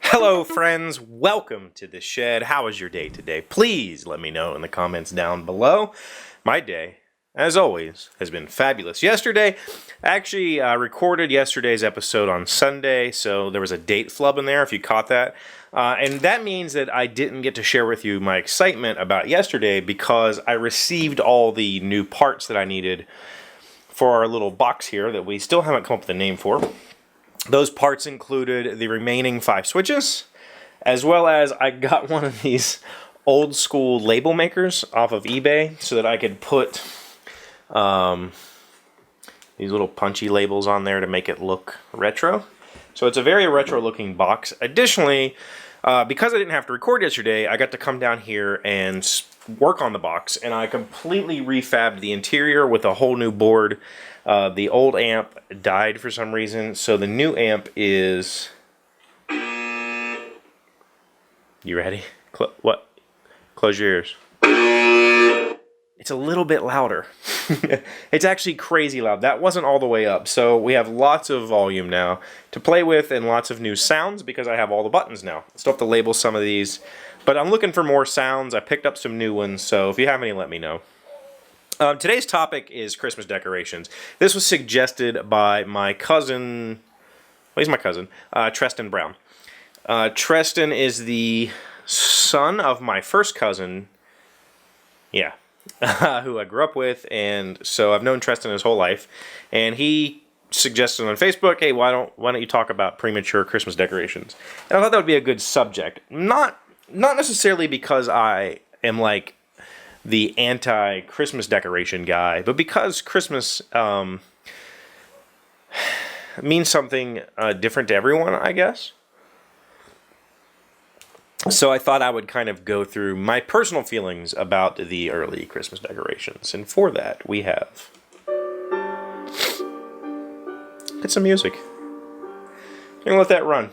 Hello friends, welcome to the shed. How was your day today? Please let me know in the comments down below. My day, as always, has been fabulous. Yesterday, I actually recorded yesterday's episode on Sunday, so there was a date flub in there if you caught that. And that means that I didn't get to share with you my excitement about yesterday because I received all the new parts that I needed for our little box here that we still haven't come up with a name for. Those parts included the remaining 5 switches, as well as I got one of these old school label makers off of eBay so that I could put these little punchy labels on there to make it look retro. So it's a very retro looking box. Additionally, because I didn't have to record yesterday, I got to come down here and work on the box, and I completely refabbed the interior with a whole new board. The old amp died for some reason, so the new amp is... You ready? What? Close your ears. It's a little bit louder. It's actually crazy loud. That wasn't all the way up, so we have lots of volume now to play with and lots of new sounds because I have all the buttons now. Still have to label some of these, but I'm looking for more sounds. I picked up some new ones, so if you have any, let me know. Today's topic is Christmas decorations. This was suggested by my cousin, well, he's my cousin, Treston Brown. Treston is the son of my first cousin, yeah, who I grew up with, and so I've known Treston his whole life, and he suggested on Facebook, hey, why don't you talk about premature Christmas decorations? And I thought that would be a good subject. Not necessarily because I am like the anti-Christmas decoration guy, but because Christmas means something different to everyone, I guess. So I thought I would kind of go through my personal feelings about the early Christmas decorations. And for that, we have... Get some music. I'm gonna let that run.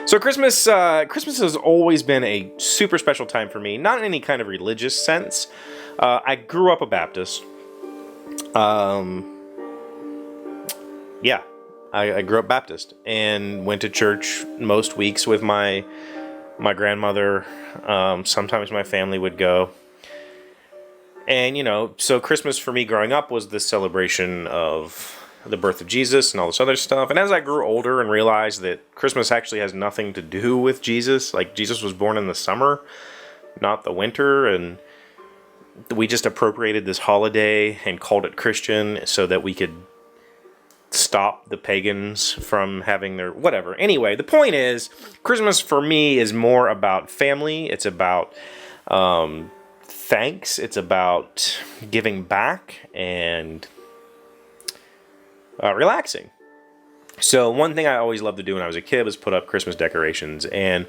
So Christmas has always been a super special time for me, not in any kind of religious sense. I grew up a Baptist. Yeah, I grew up Baptist and went to church most weeks with my grandmother. Sometimes my family would go. And, you know, so Christmas for me growing up was the celebration of the birth of Jesus and all this other stuff. And as I grew older and realized that Christmas actually has nothing to do with Jesus, like Jesus was born in the summer, not the winter, and we just appropriated this holiday and called it Christian so that we could stop the pagans from having their whatever. Anyway, the point is, Christmas for me is more about family. It's about thanks. It's about giving back and relaxing. So one thing I always loved to do when I was a kid was put up Christmas decorations, and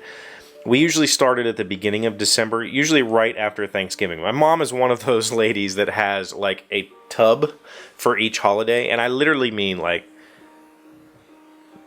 we usually started at the beginning of December, usually right after Thanksgiving. My mom is one of those ladies that has like a tub for each holiday, and I literally mean like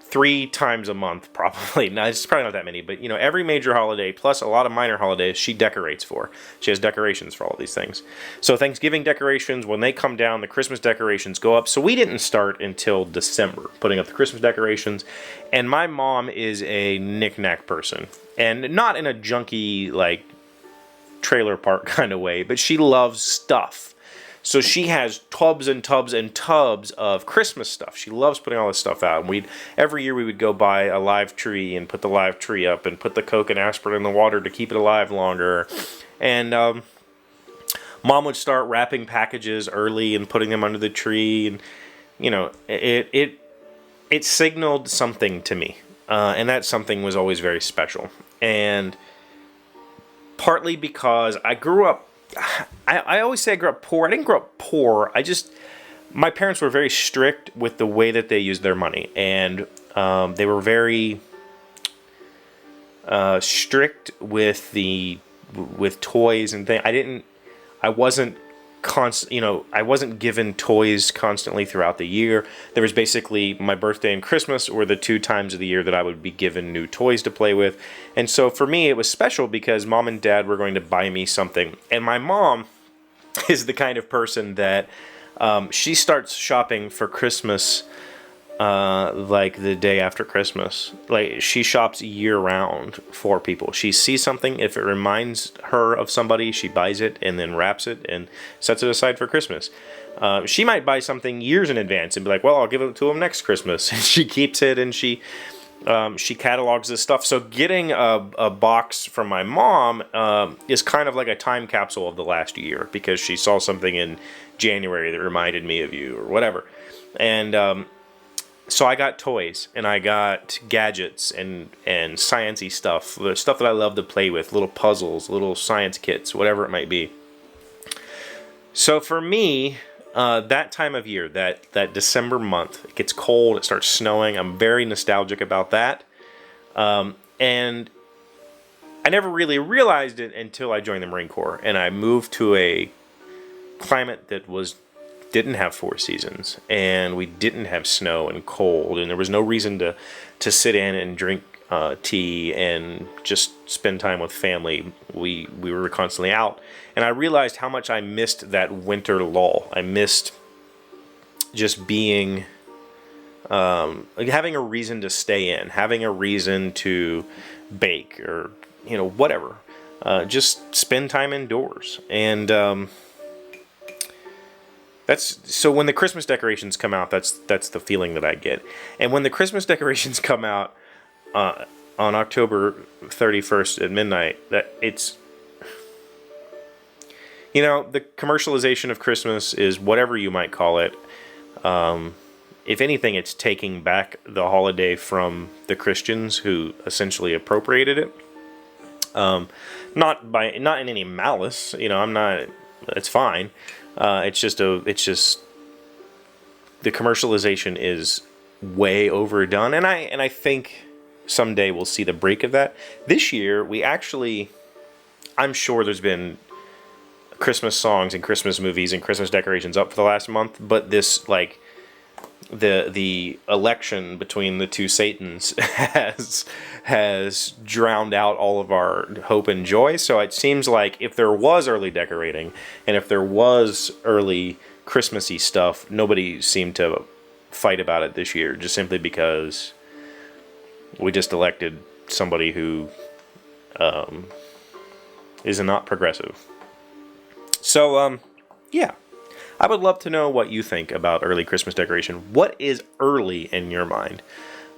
3 times a month, probably. Now, it's probably not that many, but, you know, every major holiday, plus a lot of minor holidays, she decorates for. She has decorations for all these things. So Thanksgiving decorations, when they come down, the Christmas decorations go up. So we didn't start until December, putting up the Christmas decorations. And my mom is a knick-knack person. And not in a junky, like, trailer park kind of way, but she loves stuff. So she has tubs and tubs and tubs of Christmas stuff. She loves putting all this stuff out. And every year we would go buy a live tree and put the live tree up and put the Coke and aspirin in the water to keep it alive longer. And Mom would start wrapping packages early and putting them under the tree. And, you know, it signaled something to me. And that something was always very special. And partly because I grew up, I always say I grew up poor. I didn't grow up poor. My parents were very strict with the way that they used their money. And they were very strict with toys and things. I wasn't I wasn't given toys constantly throughout the year. There was basically my birthday and Christmas were the 2 times of the year that I would be given new toys to play with. And so for me, it was special because Mom and Dad were going to buy me something. And my mom is the kind of person that she starts shopping for Christmas like the day after Christmas. Like, she shops year round for people. She sees something, if it reminds her of somebody, she buys it and then wraps it and sets it aside for Christmas. She might buy something years in advance and be like, well, I'll give it to him next Christmas. And she keeps it, and she catalogs this stuff. So getting a box from my mom is kind of like a time capsule of the last year, because she saw something in January that reminded me of you or whatever. And so I got toys, and I got gadgets and sciencey stuff, the stuff that I love to play with, little puzzles, little science kits, whatever it might be. So for me, that time of year, that December month, it gets cold, it starts snowing. I'm very nostalgic about that. And I never really realized it until I joined the Marine Corps, and I moved to a climate that didn't have 4 seasons, and we didn't have snow and cold, and there was no reason to sit in and drink tea and just spend time with family. We were constantly out, and I realized how much I missed that winter lull. I missed just being, like, having a reason to stay in, having a reason to bake, or whatever. Just spend time indoors. And so when the Christmas decorations come out, that's the feeling that I get. And when the Christmas decorations come out on October 31st at midnight, that it's, the commercialization of Christmas is whatever you might call it. If anything, it's taking back the holiday from the Christians who essentially appropriated it. Not in any malice, I'm not. It's fine. It's just the commercialization is way overdone, and I think someday we'll see the break of that. This year, I'm sure there's been Christmas songs and Christmas movies and Christmas decorations up for the last month, but this, like, the election between the two Satans has drowned out all of our hope and joy. So it seems like if there was early decorating and if there was early Christmassy stuff, nobody seemed to fight about it this year, just simply because we just elected somebody who is not progressive. So, yeah. I would love to know what you think about early Christmas decoration. What is early in your mind?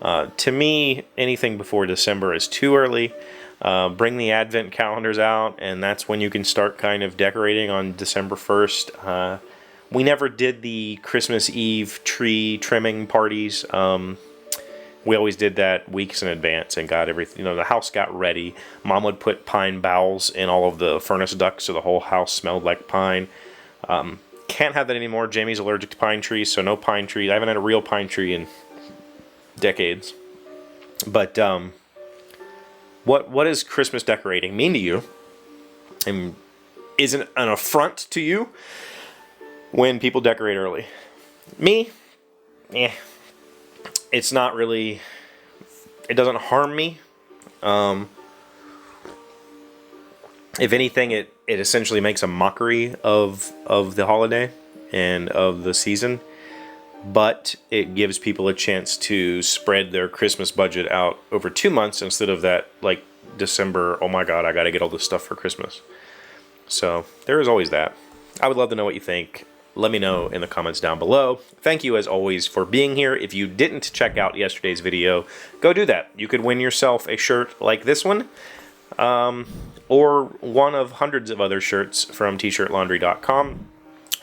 To me, anything before December is too early. Bring the Advent calendars out, and that's when you can start kind of decorating on December 1st. We never did the Christmas Eve tree trimming parties. We always did that weeks in advance and got everything. The house got ready. Mom would put pine boughs in all of the furnace ducts so the whole house smelled like pine. Can't have that anymore. Jamie's allergic to pine trees, so no pine trees. I haven't had a real pine tree in decades. But what does Christmas decorating mean to you? And is it an affront to you when people decorate early? Me? It's not really. It doesn't harm me. If anything, it essentially makes a mockery of the holiday and of the season, but it gives people a chance to spread their Christmas budget out over 2 months instead of that, like, December, oh my god, I gotta get all this stuff for Christmas. So there is always that. I would love to know what you think. Let me know in the comments down below. Thank you, as always, for being here. If you didn't check out yesterday's video, go do that. You could win yourself a shirt like this one, or one of hundreds of other shirts from tshirtlaundry.com.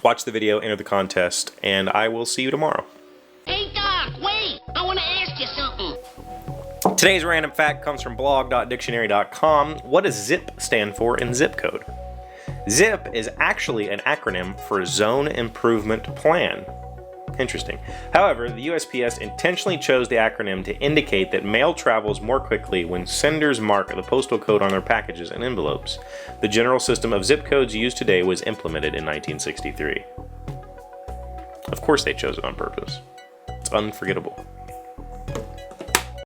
Watch the video, enter the contest, and I will see you tomorrow. Hey, Doc, wait! I want to ask you something. Today's random fact comes from blog.dictionary.com. What does ZIP stand for in zip code? ZIP is actually an acronym for Zone Improvement Plan. Interesting. However, the USPS intentionally chose the acronym to indicate that mail travels more quickly when senders mark the postal code on their packages and envelopes. The general system of zip codes used today was implemented in 1963. Of course they chose it on purpose. It's unforgettable.